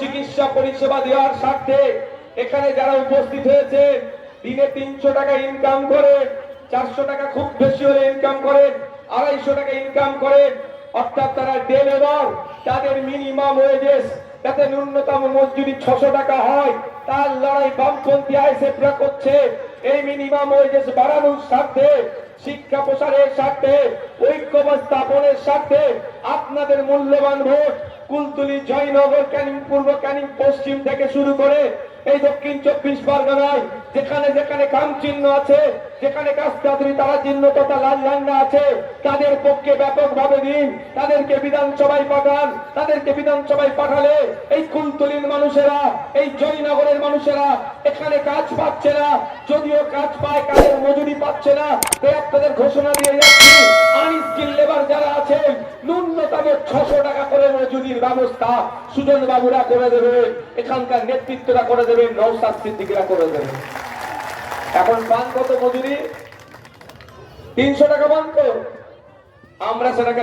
চিকিৎসা পরিষেবা দেওয়ার স্বার্থে এখানে যারা উপস্থিত হয়েছে, দিনে 300 টাকা ইনকাম করে, 400 টাকা খুব বেশি হলে ইনকাম করেন, 250 টাকা ইনকাম করেন, অর্থাৎ তারা ডে লেবার, তাদের মিনিমাম ওয়েজেস যাতে ন্যূনতম মজুরি 600 টাকা হয়, তার লড়াই বামপন্থী আইএসএফরা করছে। এই মিনিমাম ওয়েজেস বাড়ানোর স্বার্থে, শিক্ষা প্রসারের স্বার্থে, ঐক্যবাদ স্থাপনের স্বার্থে আপনাদের মূল্যবান ভোট কুলতলি, জয়নগর, ক্যানিং পূর্ব, ক্যানিং পশ্চিম থেকে শুরু করে এই দক্ষিণ 24 পরগনায় যেখানে যেখানে কাম চিহ্ন আছে, যেখানে কাস্তাদরি তারা চিহ্ন তথা লাল ঝান্ডা আছে, তাদের পক্ষে ব্যাপকভাবে দিন, তাদেরকে বিধানসভায় পাঠান। তাদেরকে বিধানসভায় পাঠালে এই কুলতলির মানুষেরা, এই জয়নগরের মানুষেরা এখানে কাজ পাচ্ছে না, যদিও কাজ পায় কাজের মজুরি পাচ্ছে না। তাই আপনাদের ঘোষণা দিয়ে যাচ্ছি, আনস্কিল লেবার যারা আছেন ন্যূনতম 600 টাকা করে মজুরির ব্যবস্থা সুজন বাবুরা করে দেবে, এখানকার নেতৃত্বরা করে দেবেন, নওশাদ সিদ্দিকীরা করে দেবেন। এখন পান কত মজুরি? 300 টাকা পান তো, আমরা সেটাকে